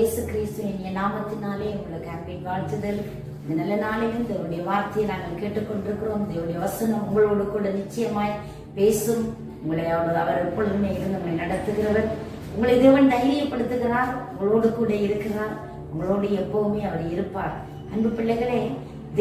இயேசு கிறிஸ்துவின் நாமத்தினாலே உங்களுக்கு அன்பின் வாழ்த்துதல். இந்த நல்ல நாளிலும் தேவனுடைய வார்த்தையை நாங்கள் கேட்டுக்கொண்டிருக்கிறோம். தேவனுடைய வசனம் உங்களோடு கூட நிச்சயமாய் பேசும். உங்களை அவர் எப்பொழுதுமே இருந்து உங்களை நடத்துகிறவர். உங்களை தேவன் தைரியப்படுத்துகிறார். உங்களோடு கூட இருக்கிறார். உங்களோடு எப்பவுமே அவர் இருப்பார். அன்பு பிள்ளைகளே,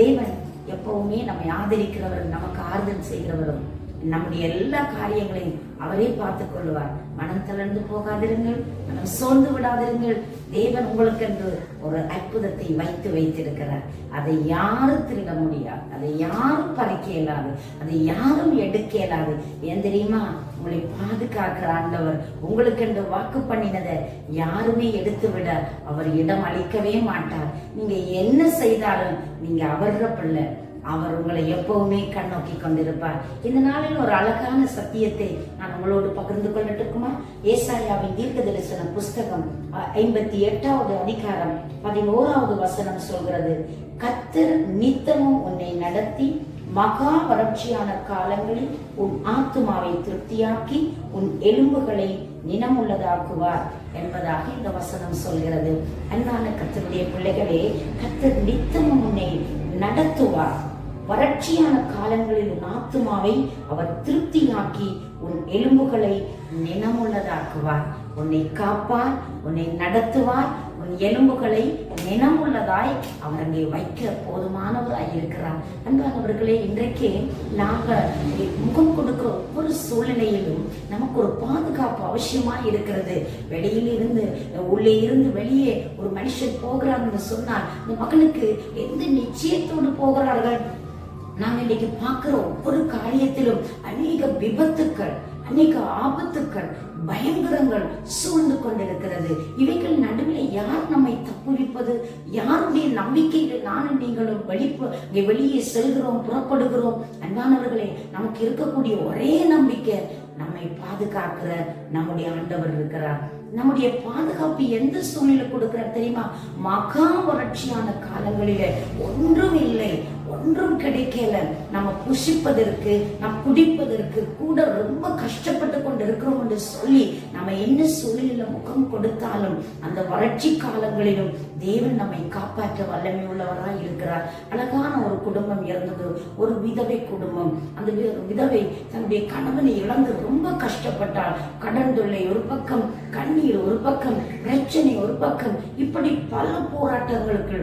தேவன் எப்பவுமே நம்மை ஆதரிக்கிறவரும் நமக்கு ஆறுதல் செய்கிறவரும் நம்முடைய எல்லா காரியங்களையும் அவரே பார்த்துக் கொள்வார். மனம் தளர்ந்து போகாதிருங்கள், மனம் சோர்ந்து விடாதிருங்கள். தேவன் உங்களுக்கு என்று ஒரு அற்புதத்தை வைத்திருக்கிறார். அதை யாரும் திருட முடியாது, அதை யாரும் பறிக்க இயலாது, அதை யாரும் எடுக்க இயலாது. ஏன் தெரியுமா? உங்களை பாதுகாக்கிற ஆண்டவர் உங்களுக்கு என்று வாக்கு பண்ணினதை யாருமே எடுத்து விட அவர் இடம் அளிக்கவே மாட்டார். நீங்க என்ன செய்தாலும் நீங்க அவர பிள்ளை. அவர் உங்களை எப்பவுமே கண்ணோக்கி கொண்டிருப்பார். இந்த நாளில் ஒரு அழகான சத்தியத்தை நான் உங்களோடு பகிர்ந்து கொள்ளட்டுமா? ஏசாயாவின் தீர்க்கதரிசன புஸ்தகம் 58வது அதிகாரம் 11வது வசனம் சொல்கிறது, கர்த்தர் நித்தமும் உன்னை நடத்தி மகா வறட்சியான காலங்களில் உன் ஆத்துமாவை திருப்தியாக்கி உன் எலும்புகளை நினமுள்ளதாக்குவார் என்பதாக இந்த வசனம் சொல்கிறது. அன்பான கர்த்தருடைய பிள்ளைகளே, கர்த்தர் நித்தமும் உன்னை நடத்துவார். வறட்சியான காலங்களில் உன் ஆத்துமாவை அவர் திருப்தியாக்கி உன் எலும்புகளை நினமுள்ளதாக்குவார். உன்னை காப்பார், உன்னை நடத்துவார், உன் எலும்புகளை நினமுள்ளதாய் அவர் அங்கே வைக்க போதுமானவராய் இருக்கிறார். அன்பானவர்களே, இன்றைக்கு நாங்கள் முகம் கொடுக்கிற ஒவ்வொரு சூழ்நிலையிலும் நமக்கு ஒரு பாதுகாப்பு அவசியமா இருக்கிறது. வெளியில் இருந்து உள்ளே இருந்து வெளியே ஒரு மனுஷன் போகிறான்னு சொன்னால் இந்த மகனுக்கு எந்த நிச்சயத்தோடு போகிறார்கள்? நாங்கள் இன்னைக்கு பார்க்கிற ஒவ்வொரு காரியத்திலும் அநேக விபத்துக்கள், அநேக ஆபத்துக்கள், பயங்கரங்கள் சூழ்ந்து கொண்டிருக்கிறது. இவைகள் நடுவில் யார் நம்மை தப்புவிப்பது? யாருடைய நம்பிக்கைகள் நானும் நீங்களும் வெளியே செல்கிறோம், புறப்படுகிறோம்? அன்பானவர்களே, நமக்கு இருக்கக்கூடிய ஒரே நம்பிக்கை நம்மை பாதுகாக்கிற நம்முடைய ஆண்டவர் இருக்கிறார். நம்முடைய பாதுகாப்பு எந்த சூழ்நிலை கொடுக்கிறார் தெரியுமா? மகா வறட்சியான காலங்களில ஒன்றும் இல்லை, ஒன்றும் கிடைக்கல, நம்ம புசிப்பதற்கு, நாம் குடிப்பதற்கு கூட ரொம்ப கஷ்டப்பட்டு கொண்டு இருக்கிறோம் என்று சொல்லி நம்ம என்ன சூழ்நிலையில முகம் கொடுத்தாலும் அந்த வறட்சி காலங்களிலும் தேவன் நம்மை காப்பாற்ற வல்லமை உள்ளவராய் இருக்கிறார். அழகான ஒரு குடும்பம் இருந்தது, ஒரு விதவை குடும்பம். அந்த விதவை தன்னுடைய கணவனை இழந்து ரொம்ப கஷ்டப்பட்டாள். கடன் தொல்லை ஒரு பக்கம், கண்ணீர் ஒரு பக்கம், பிரச்சனை ஒரு பக்கம், இப்படி பல போராட்டங்களுக்கு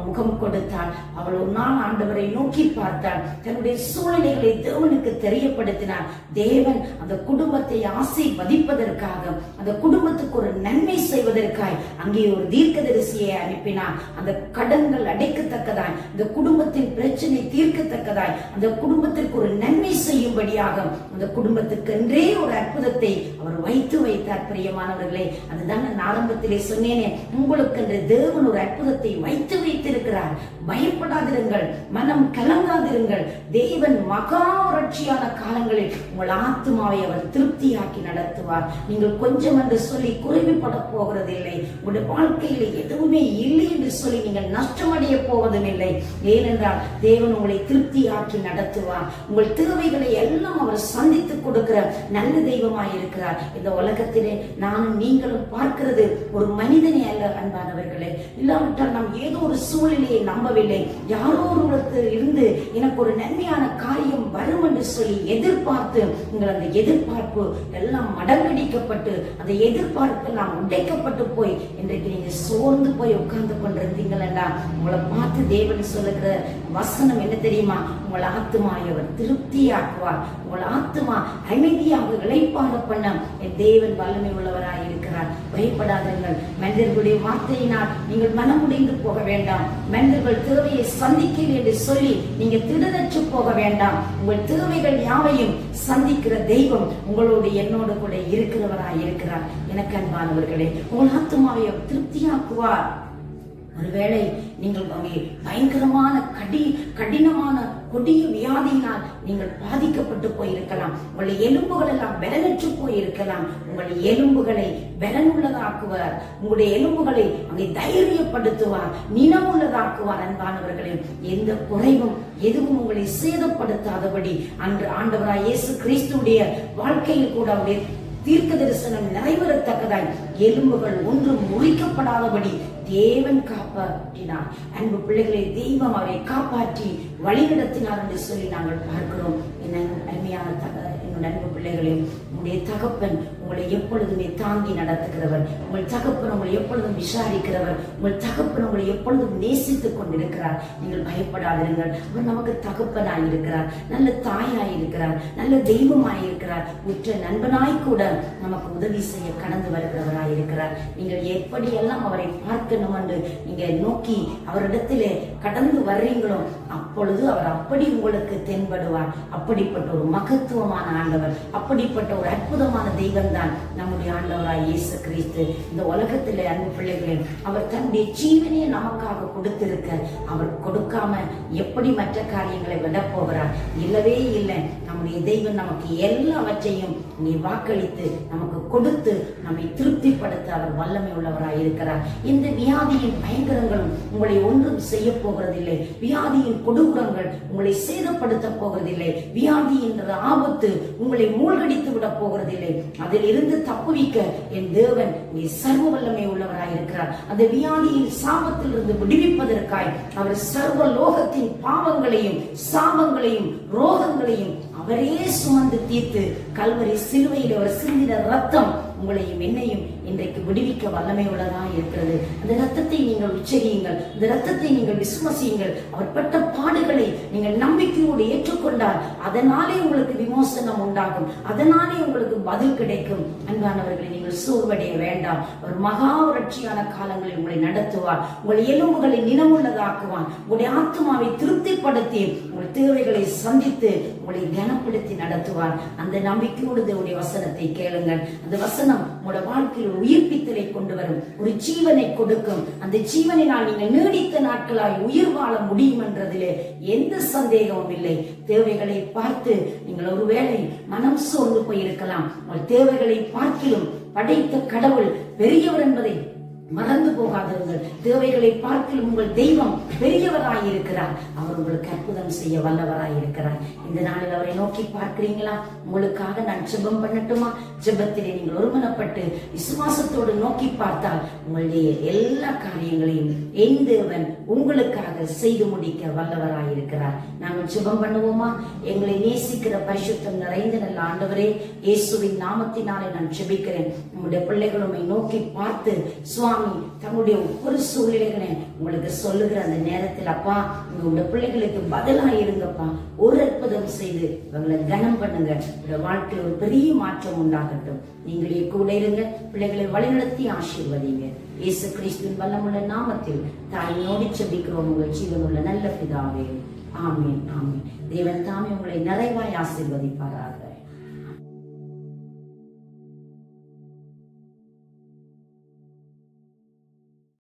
முகம் கொடுத்தாள். அவள் ஒரு நாள் ஆண்டவரை நோக்கி பார்த்தாள். தன்னுடைய சூழ்நிலைகளை தேவனுக்கு தெரியப்படுத்தினார். தேவன் அந்த குடும்பத்தை ஆசீர்வதிப்பதற்காக, அந்த குடும்பத்துக்கு ஒரு நன்மை செய்வதற்காய் அங்கே ஒரு தீர்க்கதரிசியை அனுப்பினார். அந்த கடன்கள் அடைக்கத்தக்கதாய், அந்த குடும்பத்தின் பிரச்சனை தீர்க்கத்தக்கதாய், அந்த குடும்பத்திற்கு ஒரு நன்மை செய்யும்படியாக அந்த குடும்பத்துக்கு என்றே ஒரு அற்புதத்தை அவர் வைத்தார். பிரியமானவர்களே, அதுதான் நான் ஆரம்பத்திலே சொன்னேனே, உங்களுக்கு என்று தேவன் ஒரு அற்புதத்தை வைத்திருக்கிறார். பயப்படாதிருங்கள், மனம் கலங்காதிருங்கள். தேவன் மகா வறட்சியான காலங்களில் உங்கள் ஆத்துமாவை அவர் திருப்தியாக்கி நடத்துவார். நீங்கள் கொஞ்சம் என்று சொல்லி குறைவுபட போகிறதில்லை. உங்களுடைய வாழ்க்கையில எதுவுமே இல்லை என்று சொல்லி நீங்கள் நஷ்டமடைய போவதும் இல்லை. ஏனென்றால் தேவன் உங்களை திருப்தியாக்கி நடத்துவார். உங்கள் தேவைகளை எல்லாம் அவர் சந்தித்து கொடுக்கிற நல்ல தெய்வமாய் இருக்கிறார். இந்த உலகத்திலே நானும் நீங்களும் பார்க்கிறது ஒரு மனிதனே அல்ல அன்பானவர்களே. இல்லாவிட்டால் நாம் ஏதோ ஒரு சூழ்நிலையை நம்பவில்லை. யாரோ ஒருவருக்கு இருந்து எனக்கு ஒரு நன்மையான காரியம் வரும் என்று சொல்லி எதிர்பார்த்து நீங்கள் அந்த எதிர்பார்ப்பு எல்லாம் மடங்கடிக்கப்பட்டு அந்த எதிர்பார்ப்பு எல்லாம் உடைக்கப்பட்டு போய் இன்றைக்கு நீங்க சோர்ந்து போய் உட்கார்ந்து கொண்டிருந்தீங்களா? உங்களை பார்த்து தேவன் சொல்லுகிற வசனம் என்ன தெரியுமா? உங்கள் ஆத்துமாவை அவர் திருப்தியாக்குவார். உங்கள் ஆத்துமா அமைதியாக இளைப்பாட பண்ண என் தேவன் வல்லமை உள்ளவராய் இருக்கிறார். பயப்படாதீர்கள். மனிதர்களுடைய வார்த்தையினால் நீங்கள் மனமுடைந்து போக வேண்டாம். மனிதர்கள் தேவையை சந்திக்கல என்று சொல்லி நீங்க திடனற்று போக வேண்டாம். உங்கள் தேவைகள் யாவையும் சந்திக்கிற தெய்வம் உங்களோடு என்னோடு கூட இருக்கிறவராய் இருக்கிறார். எனக்கு அன்பானவர்களே, உங்கள் ஆத்துமாவை திருப்தியாக்குவார். ஒருவேளை நீங்கள் பயங்கரமான கடினமான கொடிய வியாதியினால் நீங்கள் பாதிக்கப்பட்டு போயிருக்கலாம். உங்களுடைய எலும்புகள் எல்லாம் பலனற்று போயிருக்கலாம். உங்கள் எலும்புகளை பலனுள்ளதாக்குவார். உங்களுடைய எலும்புகளை அங்கே தைரியப்படுத்துவார், நினமுள்ளதாக்குவார். அன்பானவர்களே, எந்த குறைவும் எதுவும் உங்களை சேதப்படுத்தாதபடி அன்று ஆண்டவராய் இயேசு கிறிஸ்துடைய வாழ்க்கையில் கூட அவருடைய தீர்க்க தரிசனம் நிறைவேறத்தக்கதாய் எலும்புகள் ஒன்றும் முறிக்கப்படாதபடி தேவன் காப்பாற்றினார். அன்பு பிள்ளைகளை, தெய்வம் அவரை காப்பாற்றி வழிநடத்தினார் என்று சொல்லி நாங்கள் பார்க்கிறோம். அருமையான அன்பு பிள்ளைகளே, உங்களுடைய தகப்பன் உங்களை எப்பொழுதுமே தாங்கி நடத்துகிறவர். உங்கள் தகப்பன் உங்களை எப்பொழுதும் விசாரிக்கிறவர். உங்கள் தகப்பன் உங்களை எப்பொழுதும் நேசித்துக் கொண்டிருக்கிறார். நீங்கள் பயப்படாதிருங்கள். அவர் நமக்கு தகப்பனாயிருக்கிறார், நல்ல தாயாயிருக்கிறார், நல்ல தெய்வமாயிருக்கிறார், உற்ற நண்பனாய் கூட நமக்கு உதவி செய்ய கடந்து வருகிறவராயிருக்கிறார். நீங்கள் எப்படியெல்லாம் அவரை பார்க்கணும் என்று நீங்க நோக்கி அவரிடத்திலே கடந்து வர்றீங்களோ அப்பொழுது அவர் அப்படி உங்களுக்கு தென்படுவார். அப்படிப்பட்ட ஒரு மகத்துவமான ஆண்டவர், அப்படிப்பட்ட ஒரு அற்புதமான தெய்வம் தான் நம்முடைய ஆண்டவராய் இயேசு கிறிஸ்து. இந்த உலகத்திலே அன்பு பிள்ளைகளே, அவர் தன்னுடைய ஜீவனையை நமக்காக கொடுத்திருக்க, அவர் கொடுக்காம எப்படி மற்ற காரியங்களை விட போகிறார்? இல்லவே இல்லை. நம்முடைய தெய்வம் நமக்கு எல்லாவற்றையும் நீ வாக்களித்து நமக்கு கொடுத்து நம்மை திருப்திப்படுத்த அவர் வல்லமை உள்ளவராய் இருக்கிறார். இந்த வியாதியின் பயங்கரங்களும் உங்களை ஒன்றும் செய்ய போகிறதில்லை. வியாதியின் கொடூரங்கள் உங்களை சேதப்படுத்த போகிறதில்லை. வியாதி என்ற ஆபத்து உங்களை மூழ்கடித்து விட போகிறதில்லை. அதில் இருந்து தப்புவிக்க என் தேவன் நீ சர்வ வல்லமை உள்ளவராய் இருக்கிறார். அந்த வியாதியின் சாபத்தில் இருந்து விடுவிப்பதற்காய் அவர் சர்வ லோகத்தின் பாவங்களையும் சாபங்களையும் ரோகங்களையும் அவரே சுமந்து தீர்த்து கல்வரி சிலுவையில் அவர் சிந்தின ரத்தம் உங்களையும் என்னையும் இன்றைக்கு விடுவிக்க வல்லமை உள்ளதா இருக்கிறது. அந்த ரத்தத்தை நீங்கள் உச்சரியுங்கள், அந்த ரத்தத்தை நீங்கள் விசுவாசியுங்கள். அவர் பட்ட பாடுகளை நீங்கள் நம்பிக்கையோடு ஏற்றுக்கொண்டால் அதனாலே உங்களுக்கு விமோசனம் உண்டாகும், அதனாலே உங்களுக்கு பதில் கிடைக்கும். அன்பானவர்களை, நீங்கள் சோர்வடைய வேண்டாம். அவர் மகா வறட்சியான காலங்களில் உங்களை நடத்துவார். உங்கள் எலும்புகளை நினமுள்ளதாக்குவான். உங்களுடைய ஆத்மாவை திருப்திப்படுத்தி உங்கள் தேவைகளை சந்தித்து உங்களை கனப்படுத்தி நடத்துவார். அந்த நம்பிக்கையோடு தேவனுடைய வசனத்தை கேளுங்கள். அந்த வசனம் உங்களோட வாழ்க்கையில் உயிர்ப்பித்தலை கொண்டு வரும், ஒரு ஜீவனை கொடுக்கும். அந்த ஜீவனினால் நீங்கள் நீடித்த நாட்களாய் உயிர் வாழ முடியும் என்றதிலே எந்த சந்தேகமும் இல்லை. தேவைகளை பார்த்து நீங்கள் ஒருவேளை மனம் சோர்ந்து போயிருக்கலாம். உங்கள் தேவைகளை பார்க்கிலும் படைத்த கடவுள் பெரியவர் என்பதை மறந்து போகாதவர்கள். தேவைகளை பார்க்கிலும் உங்கள் தெய்வம் பெரியவராயிருக்கிறார். அவர் உங்களுக்கு அற்புதம் செய்ய வல்லவராயிருக்கிறார். இந்த நாளில் அவரை நோக்கி பார்க்கிறீங்களா? உங்களுக்காக நான் ஜெபம் பண்ணட்டுமா? ஜெபத்திலே நீங்கள் ஒருமனப்பட்டு விசுவாசத்தோடு நோக்கி பார்த்தால் உங்களுடைய எல்லா காரியங்களையும் என் தேவன் உங்களுக்காக செய்து முடிக்க வல்லவராயிருக்கிறார். நாங்கள் ஜெபம் பண்ணுவோமா? எங்களை நேசிக்கிற பரிசுத்தம் நிறைந்த நல்ல ஆண்டவரே, இயேசுவின் நாமத்தினாலே நான் ஜெபிக்கிறேன். நம்முடைய பிள்ளைகளுமை நோக்கி பார்த்து சுவாமி தங்களுடைய ஒவ்வொரு சூழ்நிலைகளை உங்களுக்கு சொல்லுகிற அந்த நேரத்தில் அப்பா, உங்களுடைய பிள்ளைகளுக்கு பதிலாக இருங்கப்பா. ஒரு அற்புதம் செய்து அவங்களை கனம் பண்ணுங்க. உங்களுடைய வாழ்க்கையில் ஒரு பெரிய மாற்றம் உண்டாகட்டும். நீங்களே கூட இருங்க. பிள்ளைகளை வழிநடத்தி ஆசீர்வதிங்க. இயேசு கிறிஸ்துவின் வல்லமுள்ள நாமத்தில் தாயோடு ஜெபிக்கிறோம் உங்கள் ஜீவனுள்ள நல்ல பிதாவே. ஆமீன், ஆமீன். தேவன் தாமே உங்களை நிறைவாய் ஆசீர்வதிப்பாராக.